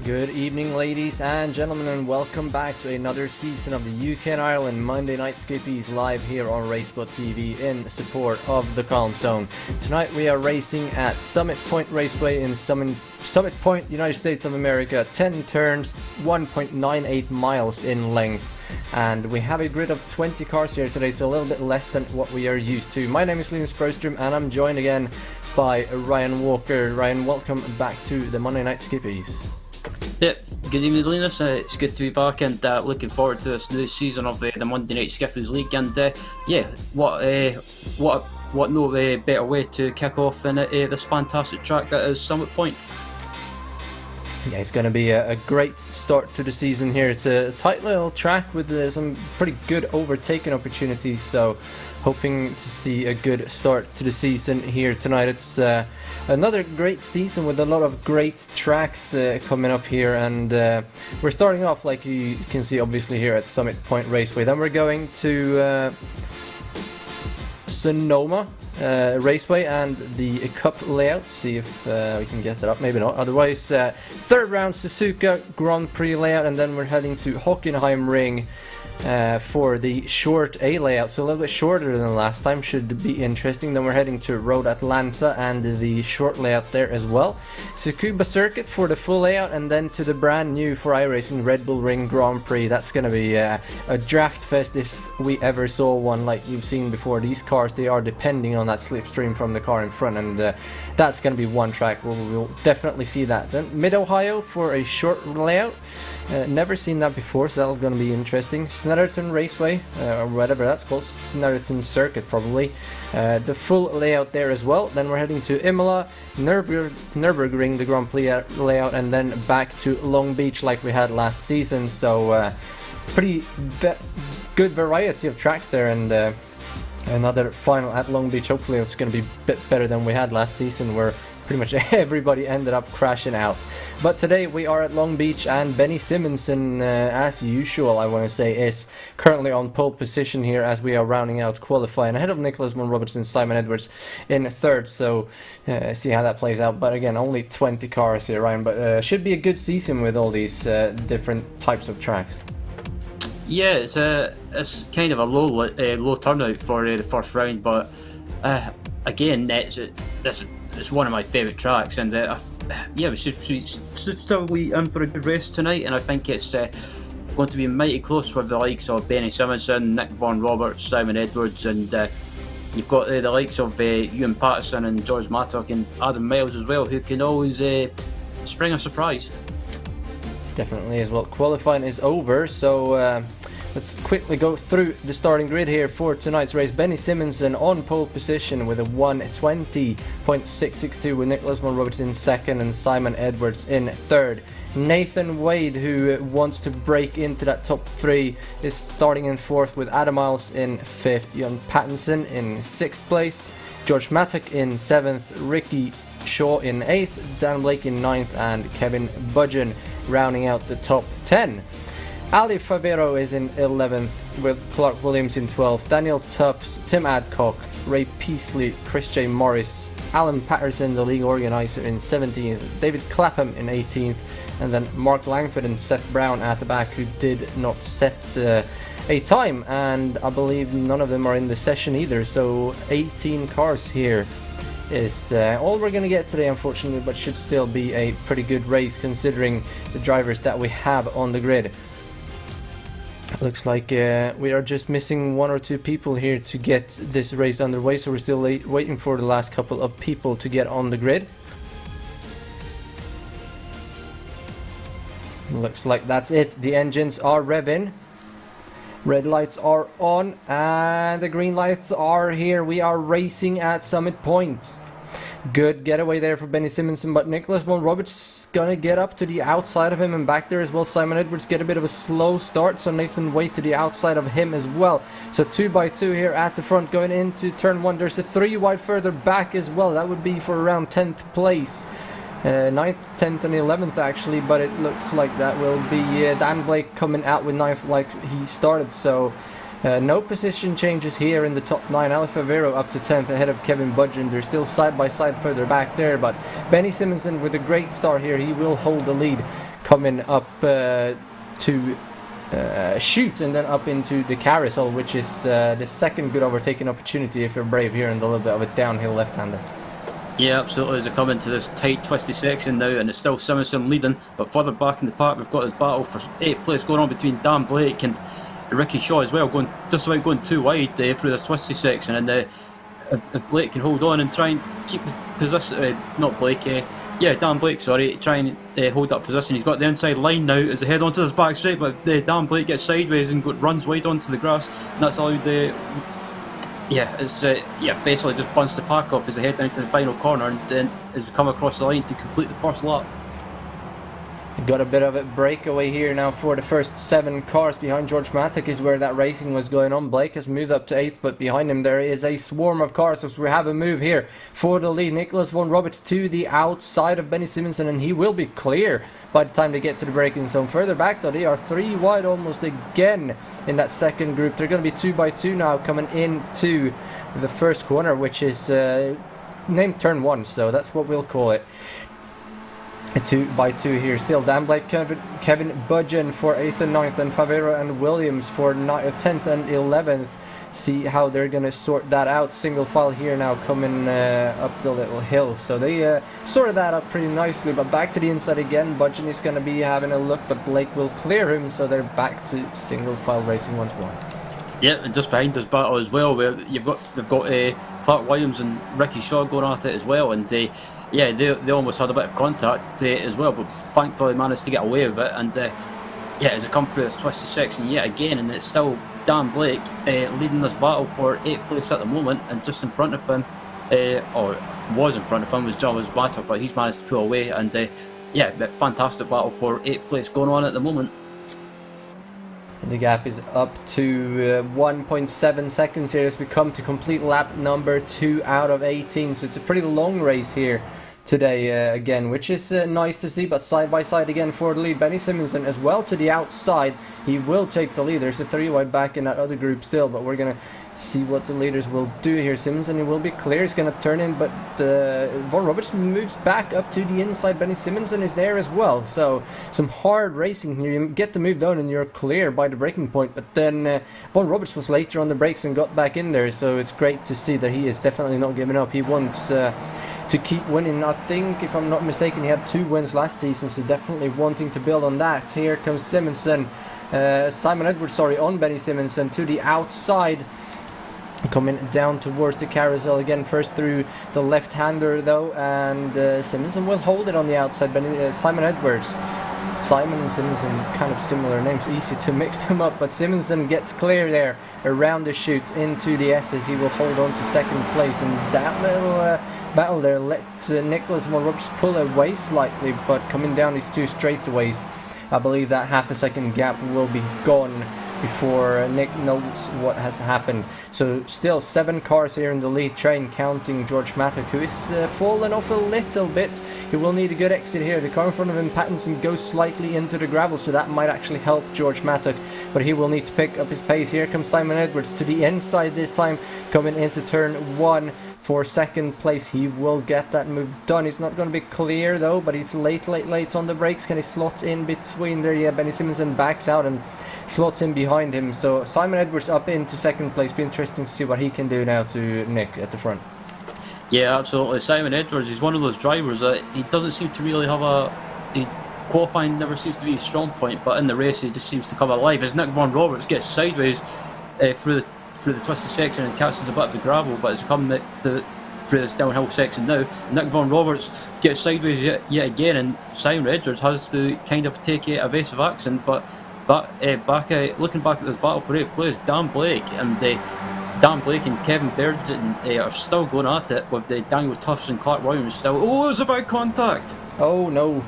Good evening, ladies and gentlemen, and welcome back to another season of the UK and Ireland Monday Night Skippys live here on RaceSpotTV in support of the Calm Zone. Tonight we are racing at Summit Point Raceway in Summit Point, United States of America. 10 turns, 1.98 miles in length. And we have a grid of 20 cars here today, so a little bit less than what we are used to. My name is Linus Bergström, and I'm joined again by Ryan Walker. Ryan, welcome back to the Monday Night Skippys. Yep, good evening Linus, it's good to be back and looking forward to this new season of the Monday Night Skippers League. And what no better way to kick off than this fantastic track that is Summit Point. Yeah, it's going to be a great start to the season here. It's a tight little track with some pretty good overtaking opportunities, so hoping to see a good start to the season here tonight. It's another great season with a lot of great tracks coming up here, and we're starting off, like you can see obviously, here at Summit Point Raceway. Then we're going to Sonoma Raceway and the Cup layout. See if we can get that up, maybe not. Otherwise, third round Suzuka Grand Prix layout, and then we're heading to Hockenheim Ring for the short A layout, so a little bit shorter than last time, should be interesting. Then we're heading to Road Atlanta and the short layout there as well. Tsukuba Circuit for the full layout, and then to the brand new for iRacing Red Bull Ring Grand Prix. That's going to be a draft fest if we ever saw one like you've seen before. These cars, they are depending on that slipstream from the car in front, and that's going to be one track where we'll definitely see that. Then Mid-Ohio for a short layout. Never seen that before, so that's going to be interesting. Snetterton Raceway, or whatever that's called, Snetterton Circuit probably. The full layout there as well. Then we're heading to Imola, Nürburgring, the Grand Prix layout, and then back to Long Beach like we had last season. So pretty good variety of tracks there, and another final at Long Beach. Hopefully it's going to be a bit better than we had last season, where pretty much everybody ended up crashing out. But today we are at Long Beach, and Benny Simonson, as usual I want to say, is currently on pole position here as we are rounding out qualifying, ahead of Nicholas Von Robertson, Simon Edwards in third. So see how that plays out. But again, only 20 cars here, Ryan, but should be a good season with all these different types of tracks. Yeah, it's kind of a low turnout for the first round, but again, it's one of my favourite tracks, and we should still be in for a good race tonight. And I think it's going to be mighty close with the likes of Benny Simonson, Nick Von Roberts, Simon Edwards, and you've got the likes of Ewan Patterson and George Mattock and Adam Miles as well, who can always spring a surprise. Definitely as well. Qualifying is over, so let's quickly go through the starting grid here for tonight's race. Benny Simonson on pole position with a 1:20.662, with Nicholas Von Robertson in second and Simon Edwards in third. Nathan Wade, who wants to break into that top three, is starting in fourth, with Adam Miles in fifth, Ewan Pattinson in sixth place, George Mattock in seventh, Ricky Shaw in eighth, Dan Blake in ninth, and Kevin Budgeon rounding out the top 10. Ali Favero is in 11th, with Clark Williams in 12th, Daniel Tubbs, Tim Adcock, Ray Peasley, Chris J. Morris, Alan Patterson, the league organizer, in 17th, David Clapham in 18th, and then Mark Langford and Seth Brown at the back, who did not set a time, and I believe none of them are in the session either. So 18 cars here is all we're going to get today, unfortunately, but should still be a pretty good race considering the drivers that we have on the grid. Looks like we are just missing one or two people here to get this race underway, so we're still waiting for the last couple of people to get on the grid. Looks like that's it. The engines are revving, red lights are on, and the green lights are here. We are racing at Summit Point. Good getaway there for Benny Simonson, but Nicholas Von Roberts gonna get up to the outside of him, and back there as well Simon Edwards get a bit of a slow start, so Nathan Wade to the outside of him as well. So 2x2 here at the front going into turn 1. There's a 3 wide further back as well. That would be for around 10th place. 9th, 10th and 11th actually, but it looks like that will be Dan Blake coming out with 9th like he started, so no position changes here in the top 9. Ali Favero up to 10th ahead of Kevin Budgeon. They're still side by side further back there, but Benny Simonson with a great start here, he will hold the lead. coming up to shoot and then up into the carousel, which is the second good overtaking opportunity if you're brave here, and a little bit of a downhill left-hander. Yeah, absolutely. As they come into this tight, twisty section now, and it's still Simonson leading, but further back in the park, we've got this battle for 8th place going on between Dan Blake and Ricky Shaw as well, going just about going too wide through this twisty section. And if Blake can hold on and try and keep the position, not Blake, Dan Blake, sorry, try and hold that position. He's got the inside line now as they head onto this back straight, but Dan Blake gets sideways and runs wide onto the grass, and that's allowed basically just bunts the pack up as they head down to the final corner, and then as they come across the line to complete the first lap. Got a bit of a breakaway here now for the first 7 cars. Behind George Mattock is where that racing was going on. Blake has moved up to 8th, but behind him there is a swarm of cars. So we have a move here for the lead. Nicholas Von Roberts to the outside of Benny Simonson, and he will be clear by the time they get to the braking zone. Further back though, they are 3 wide almost again in that second group. They're going to be 2 by 2 now coming into the first corner, which is named turn 1, so that's what we'll call it. 2 by 2 here. Still Dan Blake, Kevin Budgeon for 8th and 9th, and Favero and Williams for 10th and 11th. See how they're going to sort that out. Single file here now coming up the little hill. So they sorted that out pretty nicely. But back to the inside again. Budgeon is going to be having a look, but Blake will clear him. So they're back to single file racing once more. Yeah, and just behind this battle as well, where they've got Clark Williams and Ricky Shaw going at it as well, and they almost had a bit of contact as well, but thankfully managed to get away with it. And as they come through this twisted section yet again, and it's still Dan Blake leading this battle for 8th place at the moment, and just in front of him, or was in front of him, was Jarvis Mattock, but he's managed to pull away. And fantastic battle for 8th place going on at the moment. The gap is up to 1.7 seconds here as we come to complete lap number 2 out of 18. So it's a pretty long race here today again, which is nice to see. But side by side again for the lead, Benny Simonson as well to the outside. He will take the lead. There's a 3 wide back in that other group still, but we're going to see what the leaders will do here. Simonson, he will be clear, he's going to turn in, but Von Roberts moves back up to the inside. Benny Simonson is there as well, so some hard racing here. You get the move down and you're clear by the braking point, but then Von Roberts was later on the brakes and got back in there, so it's great to see that he is definitely not giving up. He wants to keep winning. I think, if I'm not mistaken, he had 2 wins last season, so definitely wanting to build on that. Here comes Simonson, Simon Edwards, on Benny Simonson to the outside, coming down towards the carousel again, first through the left-hander though, and Simonson will hold it on the outside. Simon Edwards, Simon and Simonson, kind of similar names, easy to mix them up, but Simonson gets clear there around the chute into the S's. He will hold on to 2nd place, and that little battle there let Nicholas Von Roberts pull away slightly, but coming down these 2 straightaways, I believe that half a second gap will be gone before Nick knows what has happened. So still 7 cars here in the lead train, counting George Mattock, who is fallen off a little bit. He will need a good exit here. The car in front of him, Pattinson, goes slightly into the gravel, so that might actually help George Mattock, but he will need to pick up his pace. Here comes Simon Edwards to the inside this time, coming into turn 1 for 2nd place. He will get that move done. He's not going to be clear though, but he's late on the brakes. Can he slot in between there? Yeah, Benny Simonson backs out and slots in behind him. So Simon Edwards up into 2nd place. Be interesting to see what he can do now to Nick at the front. Yeah, absolutely. Simon Edwards is one of those drivers that he doesn't seem to really have qualifying never seems to be his strong point, but in the race he just seems to come alive. As Nick Von Roberts gets sideways through the twisted section and catches a bit of the gravel, but as he comes through this downhill section now, Nick Von Roberts gets sideways yet again, and Simon Edwards has to kind of take a evasive action. But looking back at this battle for 8th place, Dan Blake and Kevin Burgeon are still going at it, with Daniel Tufts and Clark Williams still. Oh, it's about contact! Oh no.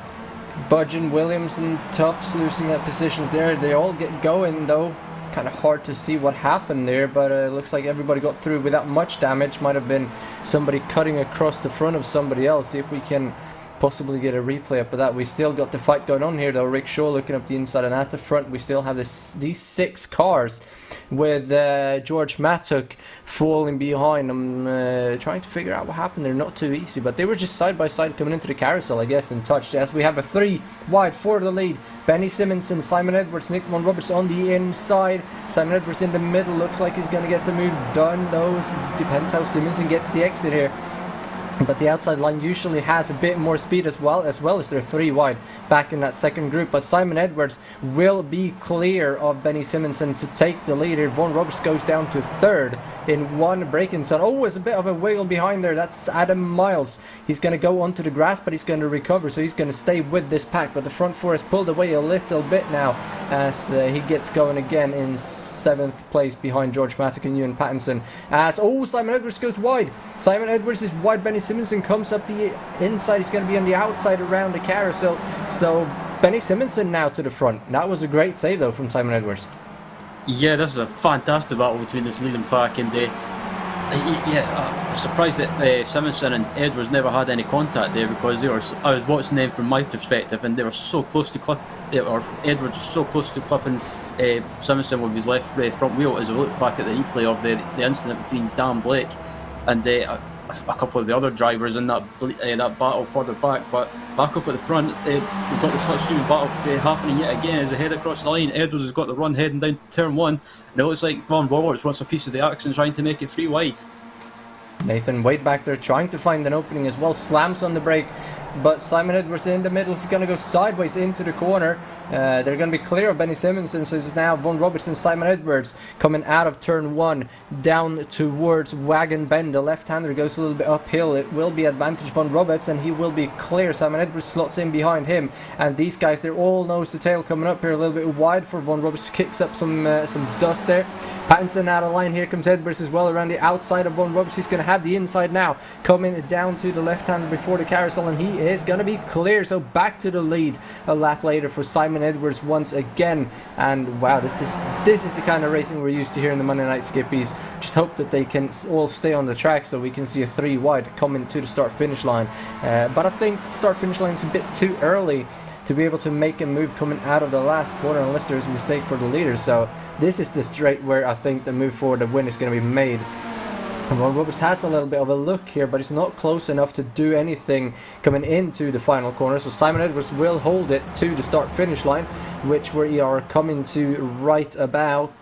Budgeon, Williams and Tufts losing their positions there. They all get going though. Kind of hard to see what happened there, but it looks like everybody got through without much damage. Might have been somebody cutting across the front of somebody else. See if we can possibly get a replay up of that. We still got the fight going on here though. Rick Shaw looking up the inside, and at the front we still have these 6 cars with George Mattock falling behind. I'm trying to figure out what happened. They're not too easy, but they were just side by side coming into the carousel, I guess, and touched, as we have a 3 wide for the lead. Benny Simonson, Simon Edwards, Nick Von Roberts on the inside. Simon Edwards in the middle, looks like he's going to get the move done though. Depends how Simonson gets the exit here. But the outside line usually has a bit more speed as well as they're 3 wide back in that second group. But Simon Edwards will be clear of Benny Simonson to take the lead here. Von Roberts goes down to 3rd in 1 braking zone. Oh, it's a bit of a wiggle behind there. That's Adam Miles. He's going to go onto the grass, but he's going to recover, so he's going to stay with this pack. But the front 4 has pulled away a little bit now as he gets going again in 7th place behind George Mattock and Ewan Pattinson. As Simon Edwards goes wide. Simon Edwards is wide. Benny Simonson comes up the inside. He's going to be on the outside around the carousel. So Benny Simonson now to the front. That was a great save though from Simon Edwards. Yeah, this is a fantastic battle between this leading pack, and I'm surprised that Simonson and Edwards never had any contact there, because I was watching them from my perspective, and they were so close to Edwards was so close to clipping Simonson with his left front wheel. As I look back at the replay of the incident between Dan Blake and a couple of the other drivers in that battle further back. But back up at the front, we've got the slipstream battle happening yet again as they head across the line. Edwards has got the run heading down to turn 1, and it looks like Von Roberts wants a piece of the action, trying to make it 3 wide. Nathan Wade back there trying to find an opening as well, slams on the brake, but Simon Edwards in the middle is going to go sideways into the corner. They're going to be clear of Benny Simonson, so it's now Von Roberts and Simon Edwards coming out of turn 1 down towards Wagon Bend. The left-hander goes a little bit uphill. It will be advantage Von Roberts, and he will be clear. Simon Edwards slots in behind him, and these guys, they're all nose to tail coming up here, a little bit wide for Von Roberts. Kicks up some dust there. Pattinson out of line. Here comes Edwards as well around the outside of Von Roberts. He's going to have the inside now, coming down to the left-hander before the carousel, and he is going to be clear. So back to the lead a lap later for Simon Edwards once again. And wow, this is the kind of racing we're used to here in the Monday Night Skippies. Just hope that they can all stay on the track so we can see a 3 wide coming to the start-finish line. But I think the start-finish line is a bit too early to be able to make a move coming out of the last corner unless there's a mistake for the leader. So this is the straight where I think the move for the win is going to be made. Von Roberts has a little bit of a look here, but it's not close enough to do anything coming into the final corner. So Simon Edwards will hold it to the start-finish line, which we are coming to right about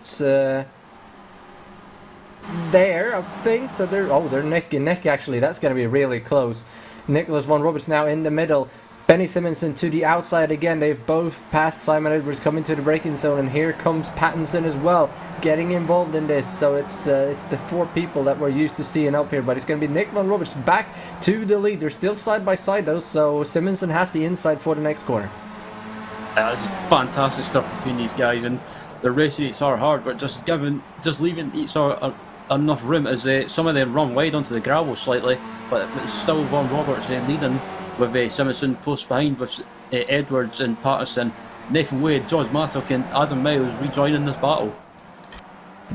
there, I think. So they're neck and neck actually. That's going to be really close. Nicholas Von Roberts now in the middle. Benny Simonson to the outside again. They've both passed Simon Edwards coming to the braking zone, and here comes Pattinson as well getting involved in this. So it's the 4 people that we're used to seeing up here, but it's going to be Nick Von Roberts back to the lead. They're still side by side though, so Simonson has the inside for the next corner. It's fantastic stuff between these guys, and the racing each are hard, but just leaving each other enough room as some of them run wide onto the gravel slightly, but it's still Von Roberts leading, with Simonson close behind, with Edwards and Patterson, Nathan Wade, George Mattock and Adam Miles rejoining this battle.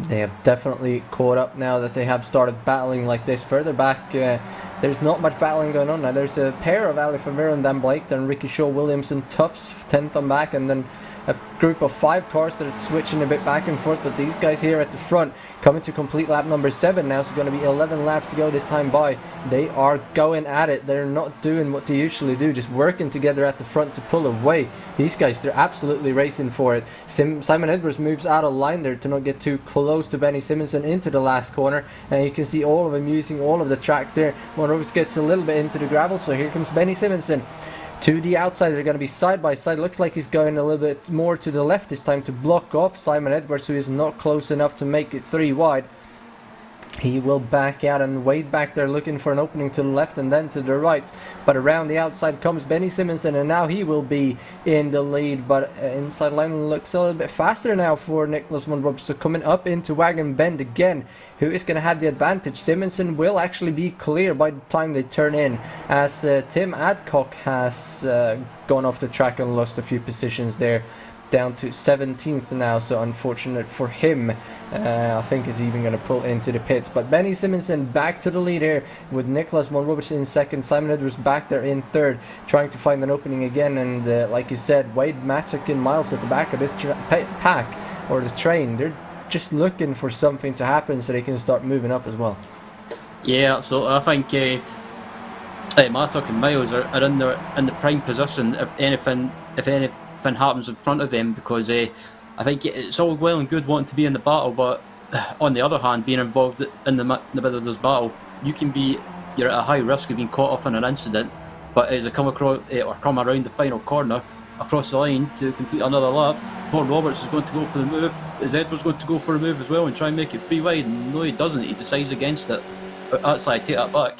They have definitely caught up now that they have started battling like this. Further back, there's not much battling going on now. There's a pair of Ali Favera and Dan Blake, then Ricky Shaw, Williamson, Tufts, 10th on back, and then a group of 5 cars that are switching a bit back and forth. But these guys here at the front coming to complete lap number 7 now, so going to be 11 laps to go this time by. They are going at it. They're not doing what they usually do, just working together at the front to pull away. These guys, they're absolutely racing for it. Simon Edwards moves out of line there to not get too close to Benny Simonson into the last corner, and you can see all of them using all of the track there. Von Roberts gets a little bit into the gravel, so here comes Benny Simonson to the outside. They're going to be side by side. Looks like he's going a little bit more to the left this time to block off Simon Edwards, who is not close enough to make it 3 wide. He will back out, and Wade back there looking for an opening to the left and then to the right. But around the outside comes Benny Simonson, and now he will be in the lead. But inside line looks a little bit faster now for Nicholas Von Roberts. So coming up into Wagon Bend again, who is going to have the advantage? Simonson will actually be clear by the time they turn in, as Tim Adcock has gone off the track and lost a few positions there. down to 17th now, so unfortunate for him. I think is even going to pull into the pits. But Benny Simonsen back to the lead here with Nicholas von Robertson in second. Simon Edwards back there in third, trying to find an opening again. And like you said, Wade, Matic and Miles at the back of this pack, or the train, they're just looking for something to happen so they can start moving up as well. Yeah, so I think Matic and Miles are in the prime position if anything happens in front of them, because I think it's all well and good wanting to be in the battle, but on the other hand, being involved in the middle of this battle, you're at a high risk of being caught up in an incident. But as they come across or come around the final corner across the line to complete another lap, Von Roberts is going to go for the move. Is Edwards going to go for a move as well and try and make it 3 wide? No, he doesn't. He decides against it. But actually, I take that back.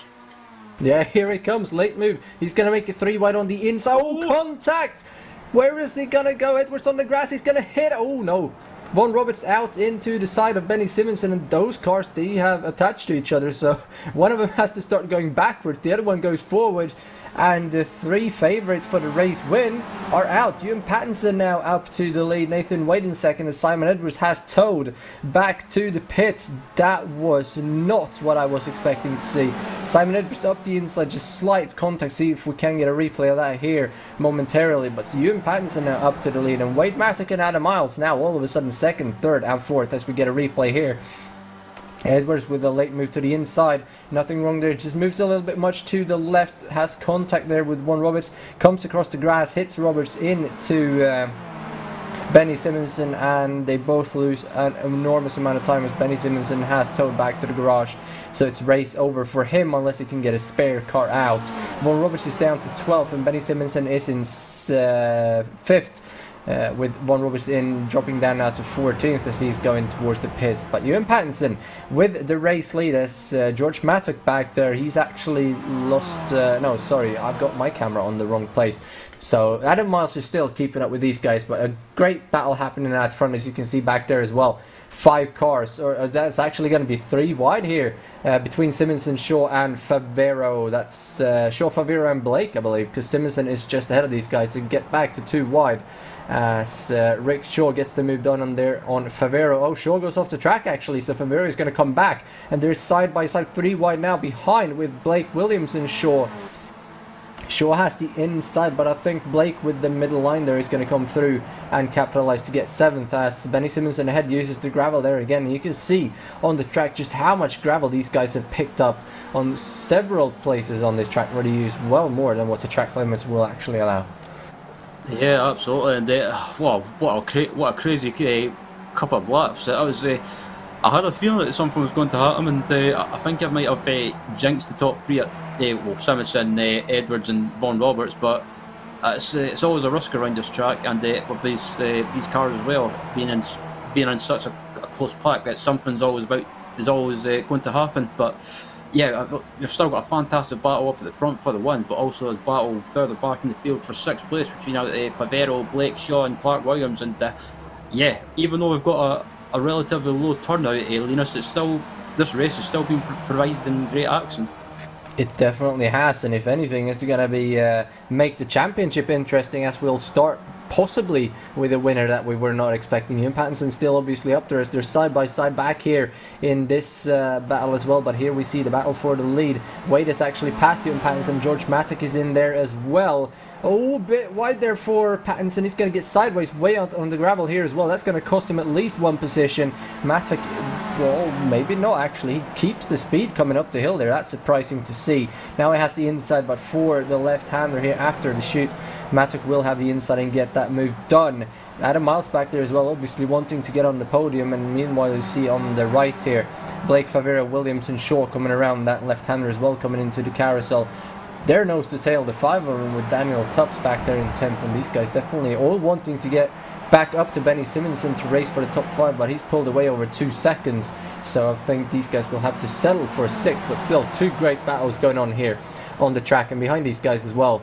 Yeah, here he comes, late move. He's going to make it 3 wide on the inside. Oh, contact! Where is he going to go? Edwards on the grass, he's going to hit. Oh no. Von Roberts out into the side of Benny Simonsen, and those cars, they have attached to each other, so one of them has to start going backwards, the other one goes forward. And the 3 favourites for the race win are out. Ewan Pattinson now up to the lead. Nathan Wade in second, as Simon Edwards has towed back to the pits. That was not what I was expecting to see. Simon Edwards up the inside, just slight contact. See if we can get a replay of that here momentarily. But Ewan Pattinson now up to the lead. And Wade Matic and Adam Miles now all of a sudden second, third and fourth as we get a replay here. Edwards with a late move to the inside, nothing wrong there, just moves a little bit much to the left, has contact there with Von Roberts, comes across the grass, hits Roberts into Benny Simonsen, and they both lose an enormous amount of time as Benny Simonsen has towed back to the garage. So it's race over for him unless he can get a spare car out. Von Roberts is down to 12th and Benny Simonsen is in 5th. With Von Roberts dropping down now to 14th as he's going towards the pits. But Ewan Pattinson with the race lead as George Matic back there, he's actually lost, no sorry, I've got my camera on the wrong place. So Adam Miles is still keeping up with these guys, but a great battle happening out front as you can see back there as well. 5 cars, or that's actually going to be 3 wide here between Simonsen, Shaw and Favero. That's Shaw, Favero and Blake, I believe, because Simonsen is just ahead of these guys to get back to 2 wide. As Rick Shaw gets the move done on there on Favero. Oh, Shaw goes off the track actually, so Favero is going to come back. And they're side by side 3 wide now behind with Blake, Williams and Shaw. Shaw has the inside, but I think Blake with the middle line there is going to come through and capitalise to get 7th as Benny Simonsen ahead uses the gravel there again. You can see on the track just how much gravel these guys have picked up on several places on this track where they use well more than what the track limits will actually allow. Yeah, absolutely, and what a crazy couple of laps. I had a feeling that something was going to happen, and I think I might have jinxed the top 3 at Simonsen, Edwards and Von Roberts, but it's always a risk around this track, and with these cars as well, being in such a close pack, that something's always going to happen. But yeah, you've still got a fantastic battle up at the front for the win, but also a battle further back in the field for 6th place between Favero, Blake, Shaw and Clark Williams. And yeah, even though we've got a relatively low turnout, Linus, this race is still being provided in great action. It definitely has, and if anything, it's going to be make the championship interesting, as we'll start possibly with a winner that we were not expecting. Ewan Pattinson still obviously up there as they're side by side back here in this battle as well, but here we see the battle for the lead. Wade is actually past Ewan Pattinson. George Matic is in there as well. Oh, a bit wide there for Pattinson. He's going to get sideways way out on the gravel here as well. That's going to cost him at least 1 position. Matic, well, maybe not actually. He keeps the speed coming up the hill there. That's surprising to see. Now he has the inside, but for the left-hander here after the shoot, Matic will have the inside and get that move done. Adam Miles back there as well, obviously wanting to get on the podium, and meanwhile you see on the right here Blake, Favero, Williams and Shaw coming around that left-hander as well, coming into the carousel. They're nose to tail, the 5 of them, with Daniel Tubbs back there in 10th, and these guys definitely all wanting to get back up to Benny Simonsen to race for the top 5, but he's pulled away over 2 seconds, so I think these guys will have to settle for a 6th, but still 2 great battles going on here on the track. And behind these guys as well,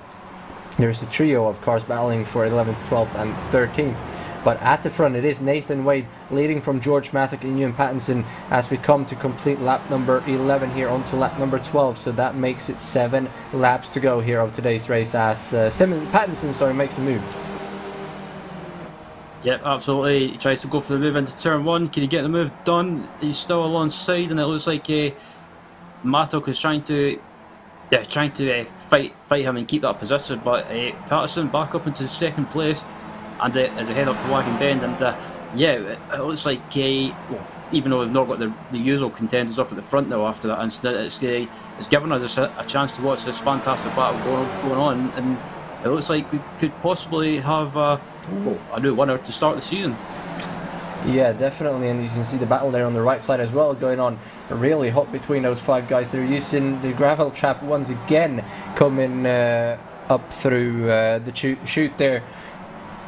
there's a trio of cars battling for 11th, 12th and 13th. But at the front it is Nathan Wade leading from George Matic and Ewan Pattinson as we come to complete lap number 11 here onto lap number 12. So that makes it 7 laps to go here of today's race as Pattinson makes a move. Yep, absolutely. He tries to go for the move into turn one. Can he get the move done? He's still alongside, and it looks like Mattock is trying to fight him and keep that position. But Patterson back up into second place, and as a head up to Wagon Bend, and yeah, it looks like well, even though we've not got the usual contenders up at the front now after that incident, it's given us a chance to watch this fantastic battle going on, and it looks like we could possibly have a new winner to start the season. Yeah, definitely, and you can see the battle there on the right side as well going on. Really hot between those 5 guys. They're using the gravel trap once again, coming up through the chute there.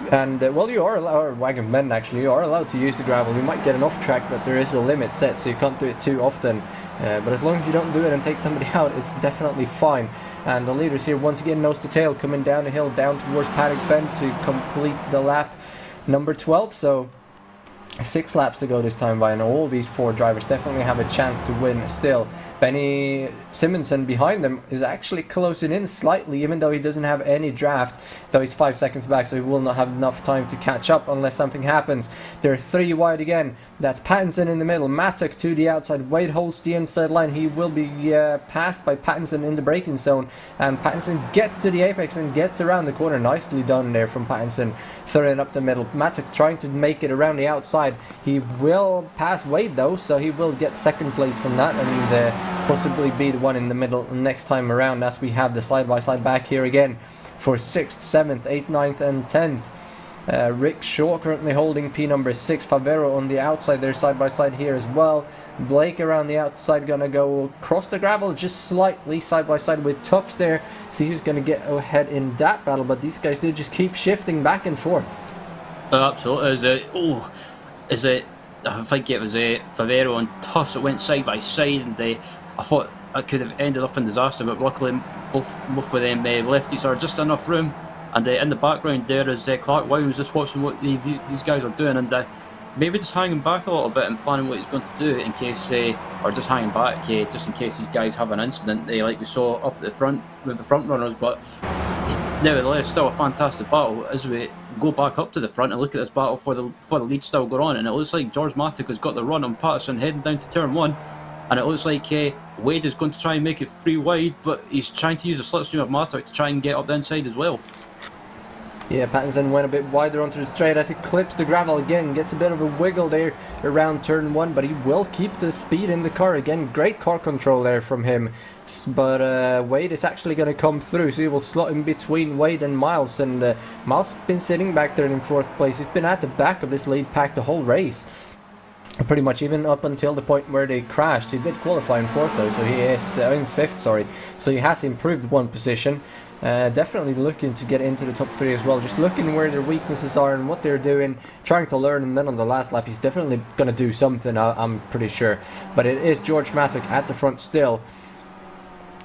And well, you are allowed, or Wagon Men actually, you are allowed to use the gravel. You might get an off track, but there is a limit set, so you can't do it too often. But as long as you don't do it and take somebody out, it's definitely fine. And the leaders here once again nose to tail, coming down the hill down towards Paddock Bend to complete the lap number 12. So 6 laps to go this time by, and all these 4 drivers definitely have a chance to win still. Benny Simonson behind them is actually closing in slightly, even though he doesn't have any draft, though he's 5 seconds back, so he will not have enough time to catch up unless something happens. There are 3 wide again. That's Pattinson in the middle, Mattock to the outside, Wade holds the inside line. He will be passed by Pattinson in the braking zone, and Pattinson gets to the apex and gets around the corner. Nicely done there from Pattinson, throwing up the middle. Mattock trying to make it around the outside. He will pass Wade though, so he will get second place from that, and possibly be the one in the middle next time around, as we have the side-by-side back here again for 6th, 7th, 8th, 9th and 10th. Rick Shaw currently holding P number 6, Favero on the outside there side-by-side here as well. Blake around the outside, gonna go across the gravel just slightly side-by-side with Tufts there. See who's gonna get ahead in that battle, but these guys did just keep shifting back and forth. Absolutely. I think it was Favero and Tufts that went side by side, and I thought it could have ended up in disaster, but luckily both of them lefties are just enough room. And in the background there is Clark Williams just watching what these guys are doing, and maybe just hanging back a little bit and planning what he's going to do in case, or just hanging back just in case these guys have an incident, like we saw up at the front with the front runners. But nevertheless, still a fantastic battle as we go back up to the front and look at this battle for the lead still going on. And it looks like George Mattock has got the run on Patterson heading down to turn 1. And it looks like Wade is going to try and make it 3 wide, but he's trying to use the slipstream of Mattock to try and get up the inside as well. Yeah, Pattinson went a bit wider onto the straight as he clips the gravel again, gets a bit of a wiggle there around turn 1, but he will keep the speed in the car again. Great car control there from him, but Wade is actually going to come through, so he will slot in between Wade and Miles, and Miles has been sitting back there in 4th place. He's been at the back of this lead pack the whole race, pretty much even up until the point where they crashed. He did qualify in 4th though, so he is in 5th, sorry, so he has improved 1 position. Definitely looking to get into the top 3 as well, just looking where their weaknesses are and what they're doing, trying to learn, and then on the last lap he's definitely going to do something, I'm pretty sure. But it is George Mattock at the front still.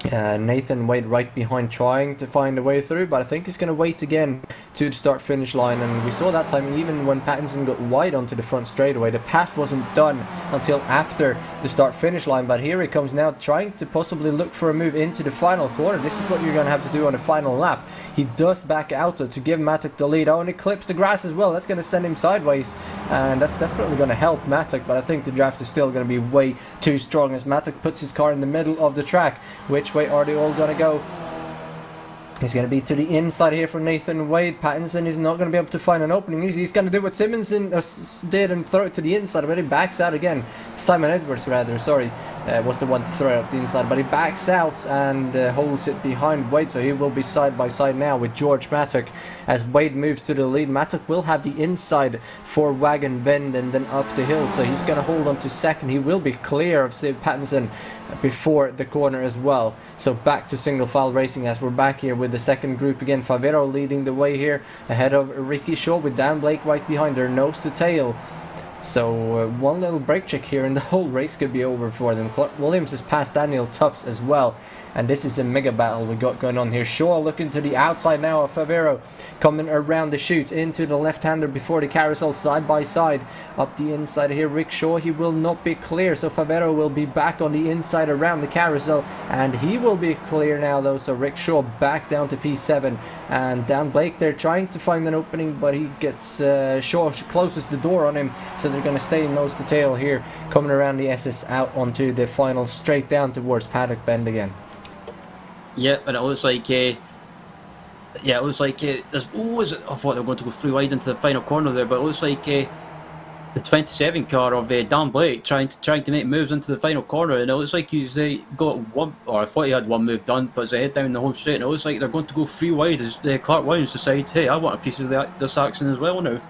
Nathan Wade right behind, trying to find a way through, but I think he's going to wait again to the start-finish line. And we saw that time, even when Pattinson got wide onto the front straightaway, the pass wasn't done until after the start-finish line. But here he comes now, trying to possibly look for a move into the final corner. This is what you're going to have to do on the final lap. He does back out to give Mattock the lead. Oh, and he clips the grass as well. That's going to send him sideways, and that's definitely going to help Mattock, but I think the draft is still going to be way too strong as Mattock puts his car in the middle of the track. Which way are they all going to go? He's going to be to the inside here for Nathan Wade. Pattinson is not going to be able to find an opening. He's going to do what Simonson did and throw it to the inside, but he backs out again. Simon Edwards, rather, sorry, was the one to throw it up the inside, but he backs out and holds it behind Wade, so he will be side by side now with George Mattock. As Wade moves to the lead, Mattock will have the inside for Wagon Bend and then up the hill, so he's going to hold on to second. He will be clear of Pattinson before the corner as well. So back to single file racing as we're back here with the second group again. Favero leading the way here ahead of Ricky Shaw with Dan Blake right behind her, nose to tail. So one little brake check here and the whole race could be over for them. Clark Williams has passed Daniel Tufts as well. and this is a mega battle we got going on here. Shaw looking to the outside now of Favero, coming around the chute into the left-hander before the carousel, side by side up the inside here. Rick Shaw, he will not be clear, so Favero will be back on the inside around the carousel, and he will be clear now though, so Rick Shaw back down to P7, and Dan Blake, they're trying to find an opening, but he gets Shaw closes the door on him, so they're going to stay nose to tail here, coming around the SS out onto the final, straight down towards Paddock Bend again. Yeah, and it looks like there's always, I thought they were going to go through wide into the final corner there, but it looks like the 27 car of Dan Blake trying to make moves into the final corner, and it looks like he's got one, or I thought he had one move done, but it's a head down the home straight, and it looks like they're going to go three wide as Clark Williams decides, hey, I want a piece of this action as well now.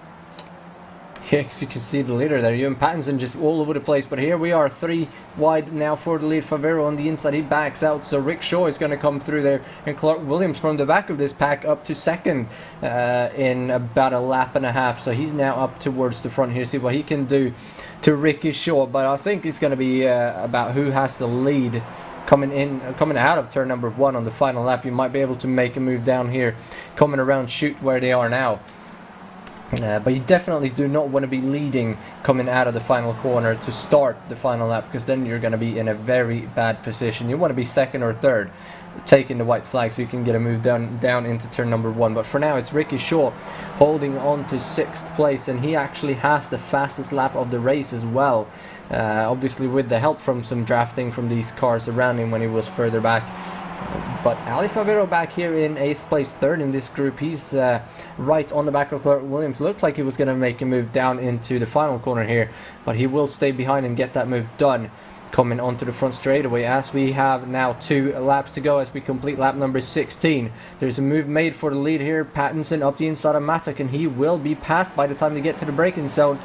Yes, you can see the leader there, Ewan Pattinson, just all over the place, but here we are, 3 wide now for the lead. Favero on the inside, he backs out, so Rick Shaw is going to come through there, and Clark Williams from the back of this pack up to second in about a lap and a half, so he's now up towards the front here, see what he can do to Ricky Shaw, but I think it's going to be about who has the lead coming out of turn number 1 on the final lap. You might be able to make a move down here, coming around chute where they are now. But you definitely do not want to be leading coming out of the final corner to start the final lap, because then you're going to be in a very bad position. You want to be second or third, taking the white flag so you can get a move down into turn number 1. But for now it's Ricky Shaw holding on to 6th place, and he actually has the fastest lap of the race as well. Obviously with the help from some drafting from these cars around him when he was further back. But Ali Favero back here in 8th place, 3rd in this group. He's right on the back of Clark Williams. Looked like he was going to make a move down into the final corner here, but he will stay behind and get that move done, coming onto the front straightaway as we have now 2 laps to go as we complete lap number 16. There's a move made for the lead here. Pattinson up the inside of Mattock, and he will be passed by the time they get to the braking zone.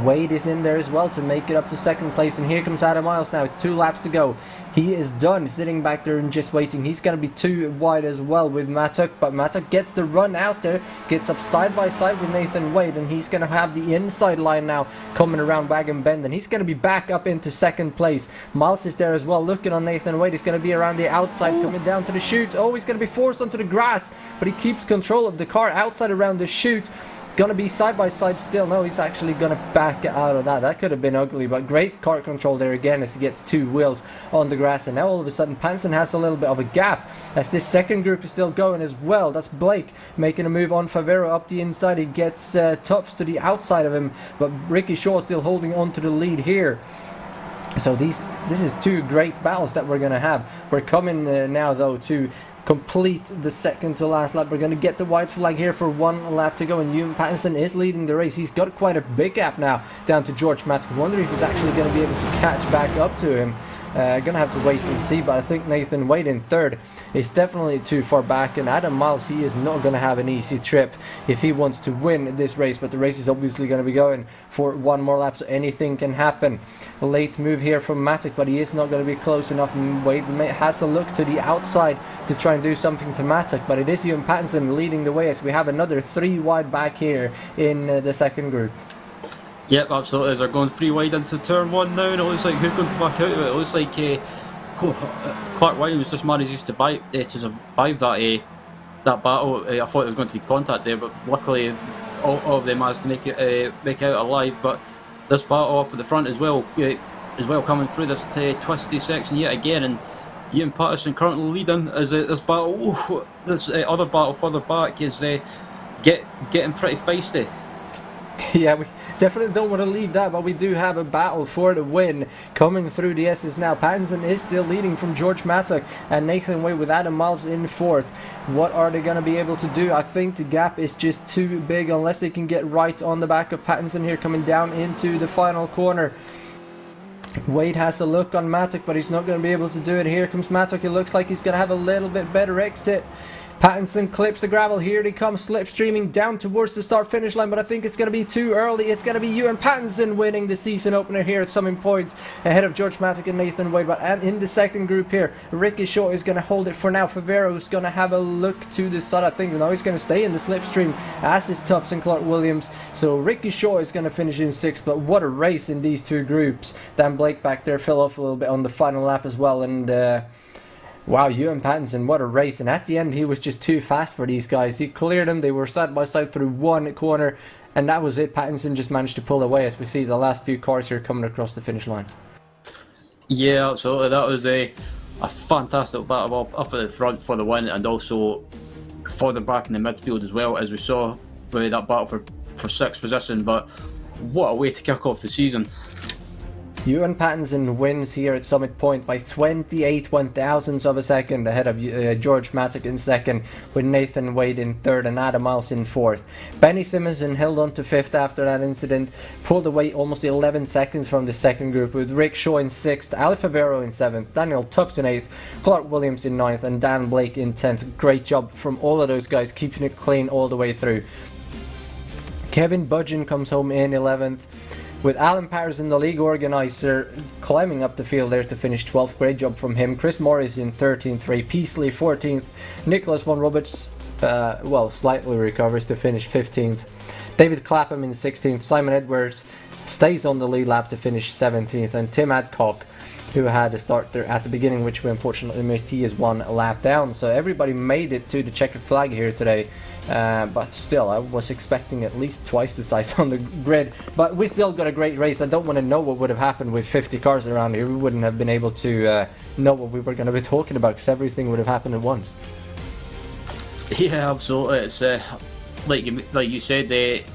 Wade is in there as well to make it up to 2nd place, and here comes Adam Miles now. It's 2 laps to go. He is done sitting back there and just waiting. He's going to be 2 wide as well with Mattock, but Mattock gets the run out there, gets up side by side with Nathan Wade, and he's going to have the inside line now coming around Wagon Bend, and he's going to be back up into 2nd place. Miles is there as well looking on Nathan Wade. He's going to be around the outside coming down to the chute. Oh, he's going to be forced onto the grass, but he keeps control of the car outside around the chute. Gonna be side by side still. No, he's actually gonna back out of that. That could have been ugly, but great car control there again as he gets 2 wheels on the grass. And now all of a sudden Pattinson has a little bit of a gap as this second group is still going as well. That's Blake making a move on Favero up the inside. He gets Tufts to the outside of him, but Ricky Shaw still holding on to the lead here. So this is 2 great battles that we're gonna have. We're coming now though to complete the second to last lap. We're going to get the white flag here for 1 lap to go, and Ewan Pattinson is leading the race. He's got quite a big gap now down to George Mattock. I wonder if he's actually going to be able to catch back up to him. Gonna have to wait and see, but I think Nathan Wade in 3rd is definitely too far back, and Adam Miles, he is not going to have an easy trip if he wants to win this race, but the race is obviously going to be going for 1 more lap, so anything can happen. A late move here from Mattock, but he is not going to be close enough, and Wade has to look to the outside to try and do something to Mattock, but it is Ewan Pattinson leading the way as we have another 3 wide back here in the second group. Yep, absolutely. As they're going 3 wide into turn 1 now, and it looks like who's going to back out of it? It looks like Clark Williams just manages to survive that battle. I thought there was going to be contact there, but luckily all of them managed to make out alive. But this battle up at the front as well coming through this twisty section yet again, and Ewan Pattinson currently leading as this battle. This other battle further back is getting pretty feisty. Yeah, we definitely don't want to leave that, but we do have a battle for the win coming through the S's now. Pattinson is still leading from George Mattock and Nathan Wade with Adam Miles in 4th. What are they going to be able to do? I think the gap is just too big unless they can get right on the back of Pattinson here coming down into the final corner. Wade has a look on Mattock, but he's not going to be able to do it. Here comes Mattock. It looks like he's going to have a little bit better exit. Pattinson clips the gravel. Here they come slipstreaming down towards the start finish line, but I think it's going to be too early. It's going to be Ewan Pattinson winning the season opener here at some point ahead of George Mattock and Nathan Wade. But in the second group here, Ricky Shaw is going to hold it for now. Favero is going to have a look to the side. I think now he's going to stay in the slipstream, as is Tufts and Clark Williams. So Ricky Shaw is going to finish in 6th, but what a race in these 2 groups. Dan Blake back there fell off a little bit on the final lap as well, and Wow, Ewan Pattinson, what a race. And at the end, he was just too fast for these guys. He cleared them. They were side by side through one corner. And that was it. Pattinson just managed to pull away as we see the last few cars here coming across the finish line. Yeah, absolutely. That was a fantastic battle up at the front for the win, and also further back in the midfield as well, as we saw with that battle for sixth position. But what a way to kick off the season. Ewan Pattinson wins here at Summit Point by 28 one-thousandths of a second ahead of George Matic in second, with Nathan Wade in third and Adam Miles in fourth. Benny Simonson held on to fifth after that incident, pulled away almost 11 seconds from the second group, with Rick Shaw in sixth, Ali Favero in seventh, Daniel Tufts in eighth, Clark Williams in ninth, and Dan Blake in 10th. Great job from all of those guys, keeping it clean all the way through. Kevin Budgeon comes home in 11th, with Alan Patterson, the league organiser, climbing up the field there to finish 12th. Great job from him. Chris Morris in 13th, Ray Peasley 14th, Nicholas von Roberts, slightly recovers to finish 15th, David Clapham in 16th, Simon Edwards stays on the lead lap to finish 17th, and Tim Adcock, who had a start there at the beginning, which we unfortunately missed, he is one lap down. So everybody made it to the checkered flag here today. But still, I was expecting at least twice the size on the grid. But we still got a great race. I don't want to know what would have happened with 50 cars around here. We wouldn't have been able to know what we were going to be talking about, because everything would have happened at once. Yeah, absolutely. It's like you said, it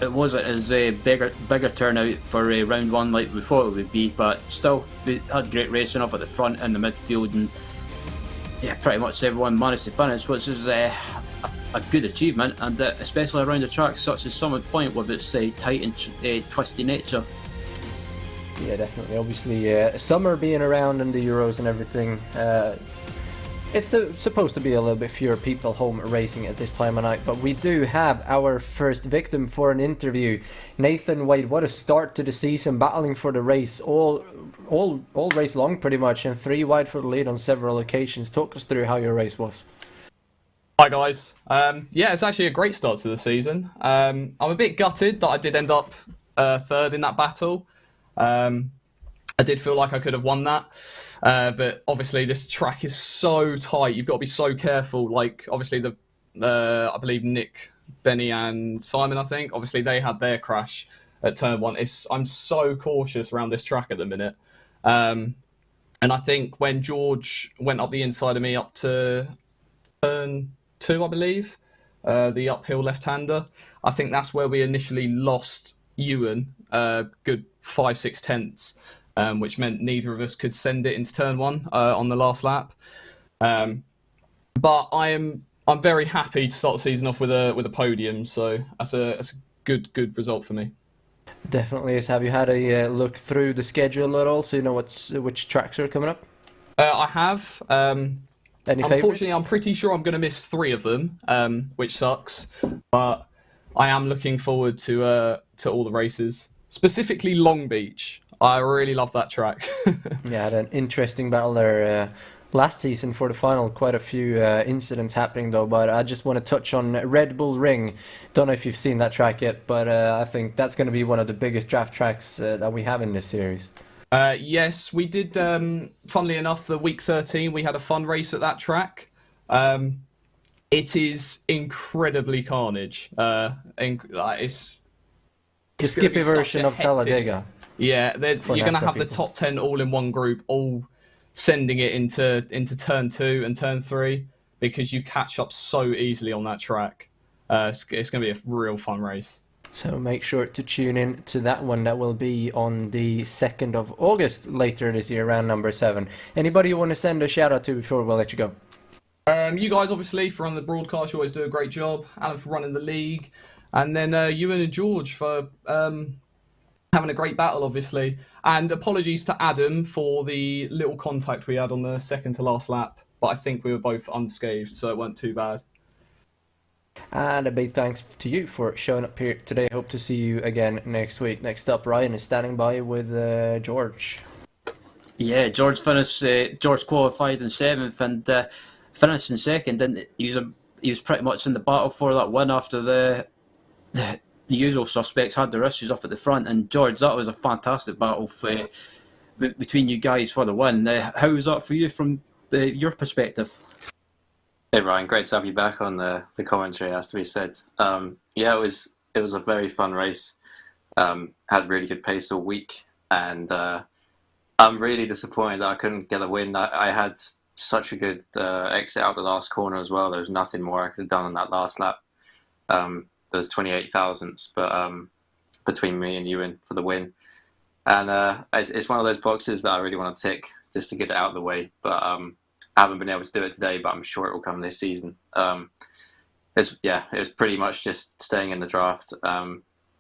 wasn't as bigger turnout for round one like we thought it would be, but still we had great racing up at the front and the midfield, and yeah, pretty much everyone managed to finish, which is a good achievement, and especially around a track such as Summit Point with its tight and twisty nature. Yeah, definitely. Obviously, summer being around and the Euros and everything, it's supposed to be a little bit fewer people home racing at this time of night, but we do have our first victim for an interview. Nathan Wade, what a start to the season, battling for the race all race long pretty much, and 3 wide for the lead on several occasions. Talk us through how your race was. Hi guys. Yeah, it's actually a great start to the season. I'm a bit gutted that I did end up third in that battle. I did feel like I could have won that, but obviously this track is so tight. You've got to be so careful. Like obviously I believe Nick, Benny, and Simon, I think, obviously they had their crash at turn one. I'm so cautious around this track at the minute, and I think when George went up the inside of me up to turn 2, I believe, the uphill left-hander, I think that's where we initially lost Ewan, good 5-6 tenths, which meant neither of us could send it into turn 1 on the last lap. But I'm very happy to start the season off with a podium, so that's a good result for me. Definitely is. Have you had a look through the schedule at all, so you know which tracks are coming up? I have. Unfortunately, favorites? I'm pretty sure I'm going to miss 3 of them, which sucks. But I am looking forward to all the races, specifically Long Beach. I really love that track. Yeah, had an interesting battle there last season for the final. Quite a few incidents happening though, but I just want to touch on Red Bull Ring. Don't know if you've seen that track yet, but I think that's going to be one of the biggest draft tracks that we have in this series. Yes, we did. Funnily enough, the week 13 we had a fun race at that track. It is incredibly carnage. It's the Skippy version of Talladega. Yeah, you're going to have the top 10 all in one group, all sending it into turn 2 and turn 3, because you catch up so easily on that track. It's going to be a real fun race. So make sure to tune in to that one. That will be on the 2nd of August later this year, round number 7. Anybody you want to send a shout out to before we'll let you go? You guys, obviously, for running the broadcast, you always do a great job. Alan for running the league. And then Ewan and George for having a great battle, obviously. And apologies to Adam for the little contact we had on the second to last lap. But I think we were both unscathed, so it weren't too bad. And a big thanks to you for showing up here today. Hope to see you again next week. Next up, Ryan is standing by with George. Yeah, George qualified in 7th and finished in 2nd, and he was pretty much in the battle for that win after the usual suspects had their issues up at the front. And George, that was a fantastic battle between you guys for the win. How was that for you from your perspective. Hey Ryan, great to have you back on the commentary, has to be said. Yeah, it was a very fun race. Had really good pace all week, and I'm really disappointed that I couldn't get a win. I had such a good exit out the last corner as well. There was nothing more I could have done on that last lap. There was 28 thousandths, but between me and Ewan for the win. And it's one of those boxes that I really want to tick just to get it out of the way. But I haven't been able to do it today, but I'm sure it will come this season. It was pretty much just staying in the draft,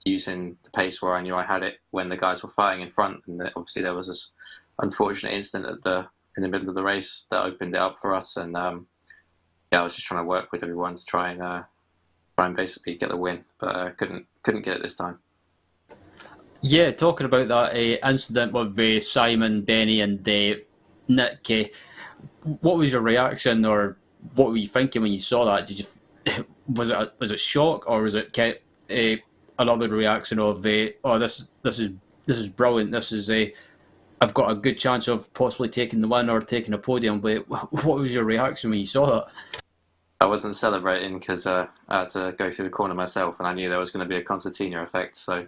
using the pace where I knew I had it when the guys were fighting in front. And obviously there was this unfortunate incident in the middle of the race that opened it up for us. And I was just trying to work with everyone to try and basically get the win, but couldn't get it this time. Yeah, talking about that incident with Simon, Benny, and Nick, what was your reaction, or what were you thinking when you saw that? Did you was it shock, or was it another reaction of oh, this is brilliant, this is I've got a good chance of possibly taking the win or taking a podium? But what was your reaction when you saw that? I wasn't celebrating because I had to go through the corner myself, and I knew there was going to be a concertina effect, so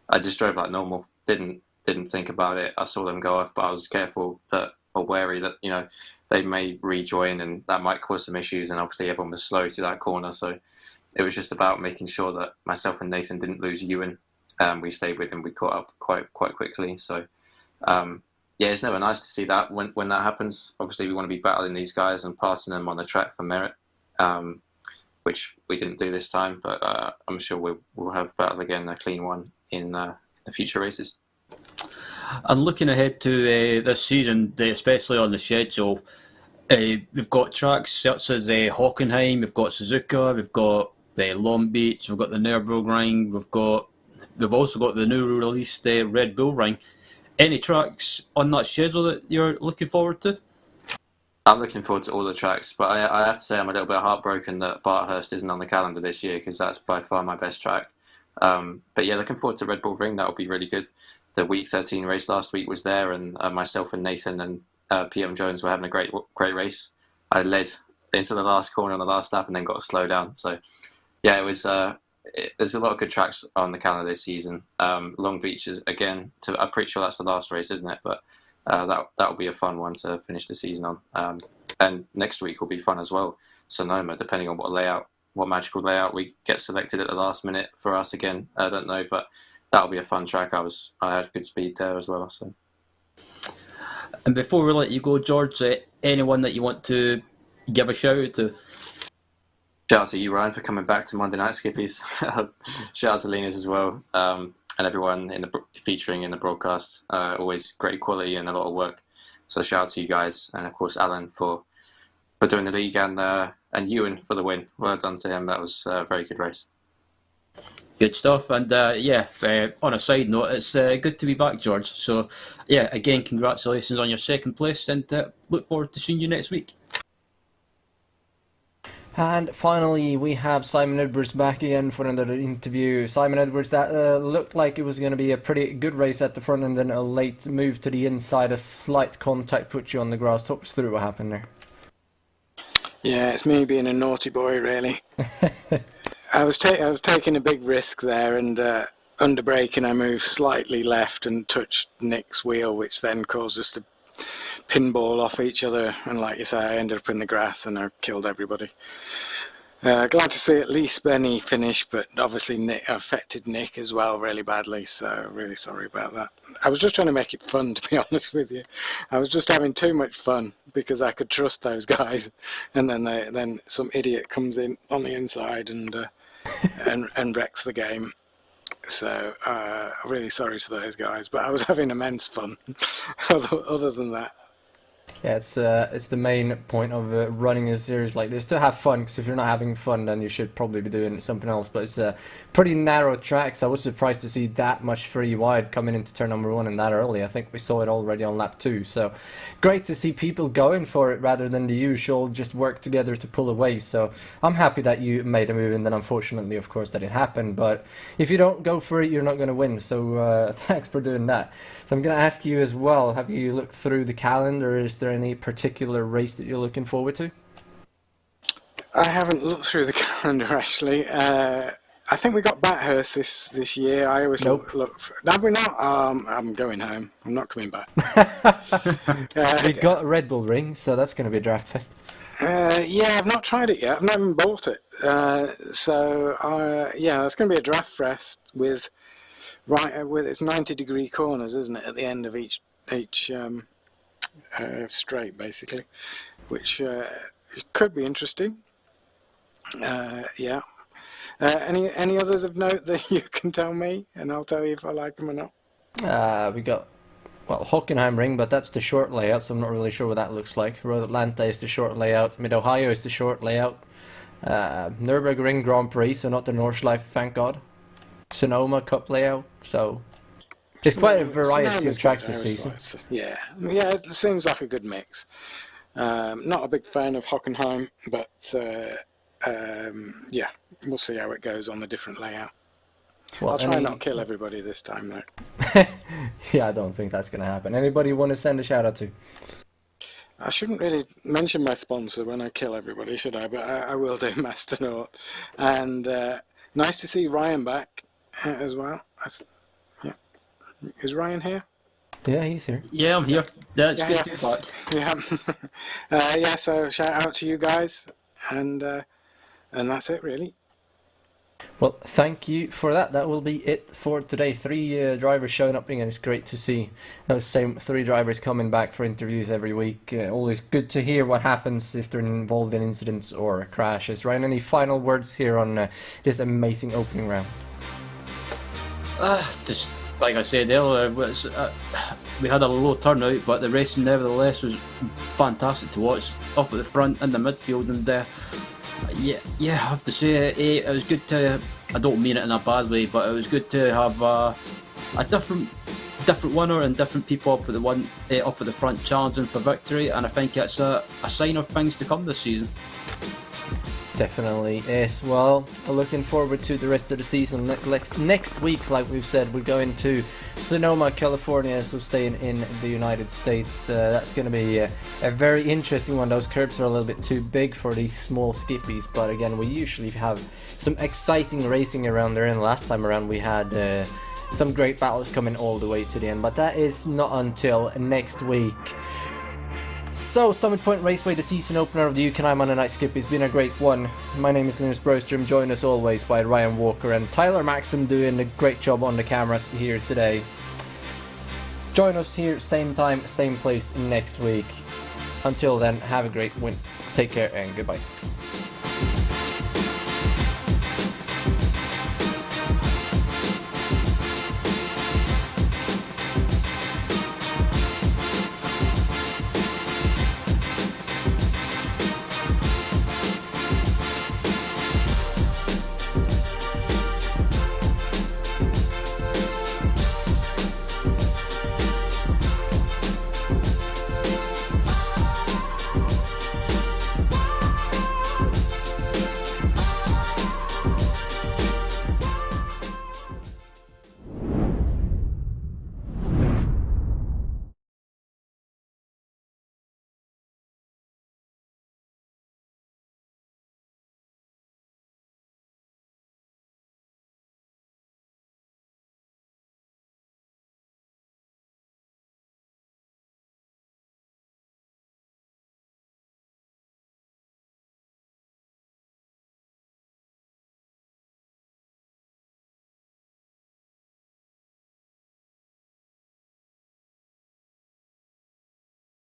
I just drove like normal. Didn't think about it. I saw them go off, but I was careful or wary that they may rejoin, and that might cause some issues. And obviously, everyone was slow through that corner, so it was just about making sure that myself and Nathan didn't lose Ewan. We stayed with him. We caught up quite quickly. So it's never nice to see that when that happens. Obviously, we want to be battling these guys and passing them on the track for merit. Which we didn't do this time, but I'm sure we'll have battle again, a clean one in the future races. And looking ahead to this season, especially on the schedule, we've got tracks such as Hockenheim, we've got Suzuka, we've got Long Beach, we've got the Nürburgring, we've also got the new released Red Bull Ring. Any tracks on that schedule that you're looking forward to? I'm looking forward to all the tracks, but I have to say I'm a little bit heartbroken that Barthurst isn't on the calendar this year, because that's by far my best track. But yeah, looking forward to Red Bull Ring. That'll be really good. The Week 13 race last week was there, and myself and Nathan and PM Jones were having a great race. I led into the last corner on the last lap and then got to slow down. So yeah, it was. There's a lot of good tracks on the calendar this season. Long Beach is again. I'm pretty sure that's the last race, isn't it? But that'll be a fun one to finish the season on. And next week will be fun as well. Sonoma, depending on what magical layout we get selected at the last minute for us again. I don't know, but that'll be a fun track. I had good speed there as well. So. And before we let you go, George, anyone that you want to give a shout out to? Shout out to you, Ryan, for coming back to Monday Night Skippys. Shout out to Linus as well, and everyone featuring in the broadcast. Always great quality and a lot of work. So shout out to you guys, and of course Alan for doing the league, and Ewan for the win. Well done to him. That was a very good race. Good stuff. And on a side note, it's good to be back, George. So yeah, again, congratulations on your second place, and look forward to seeing you next week. And finally, we have Simon Edwards back again for another interview. Simon Edwards, that looked like it was going to be a pretty good race at the front, and then a late move to the inside, a slight contact put you on the grass. Talk us through what happened there. Yeah, it's me being a naughty boy, really. I was taking a big risk there, and under braking I moved slightly left and touched Nick's wheel, which then caused us to pinball off each other, and like you say, I ended up in the grass and I killed everybody. Glad to see at least Benny finish, but obviously Nick affected Nick as well really badly, so really sorry about that. I was just trying to make it fun, to be honest with you. I was just having too much fun because I could trust those guys, and then some idiot comes in on the inside and wrecks the game. So really sorry to those guys, but I was having immense fun. Other than that. Yeah, it's the main point of running a series like this, to have fun, because if you're not having fun then you should probably be doing something else. But it's a pretty narrow track, so I was surprised to see that much free wide coming into turn number 1 and that early. I think we saw it already on lap 2, so great to see people going for it rather than the usual just work together to pull away. So I'm happy that you made a move, and then unfortunately of course that it happened, but if you don't go for it you're not going to win, so thanks for doing that. So I'm going to ask you as well, have you looked through the calendar? Is there there any particular race that you're looking forward to? I haven't looked through the calendar actually. I think we got Bathurst this year. I always Nope. look for, have we not? I'm going home. I'm not coming back. We got a Red Bull Ring, so that's going to be a draft fest. Yeah, I've not tried it yet. I've not even bought it. Yeah, it's going to be a draft fest with its 90-degree corners, isn't it, at the end of each straight, basically, which could be interesting. Yeah. Any others of note that you can tell me, and I'll tell you if I like them or not. We got, well, Hockenheim Ring, but that's the short layout, so I'm not really sure what that looks like. Road Atlanta is the short layout. Mid-Ohio is the short layout. Nürburgring Grand Prix, so not the Nordschleife, thank God. Sonoma Cup layout, so there's quite a variety of tracks this season. Yeah, it seems like a good mix. Not a big fan of Hockenheim, but yeah, we'll see how it goes on the different layout. Well, I'll try and not kill everybody this time, though. Yeah, I don't think that's going to happen. Anybody want to send a shout out to? I shouldn't really mention my sponsor when I kill everybody, should I? But I will do, Masternaut. And nice to see Ryan back as well. Yeah, is Ryan here? Yeah, he's here. Yeah, I'm here. Yeah, it's Yeah, good yeah. to be back. Yeah. Yeah, so shout out to you guys, and that's it, really. Well, thank you for that. That will be it for today. 3 drivers showing up again. It's great to see those same 3 drivers coming back for interviews every week. Always good to hear what happens if they're involved in incidents or crashes. Ryan, any final words here on this amazing opening round? Just like I said earlier, we had a low turnout, but the racing nevertheless was fantastic to watch. Up at the front in the midfield, and yeah, I have to say it was good to. I don't mean it in a bad way, but it was good to have a different winner and different people up at the front challenging for victory, and I think it's a sign of things to come this season. Definitely is. Well, looking forward to the rest of the season. Next week, like we've said, we're going to Sonoma, California, so staying in the United States. That's going to be a very interesting one. Those curbs are a little bit too big for these small Skippys, but again, we usually have some exciting racing around there, and last time around we had some great battles coming all the way to the end, but that is not until next week. So, Summit Point Raceway, the season opener of the UK&I Monday Night Skip, has been a great one. My name is Linus Broström, joined as always by Ryan Walker and Tyler Maxim, doing a great job on the cameras here today. Join us here, same time, same place next week. Until then, have a great win. Take care and goodbye.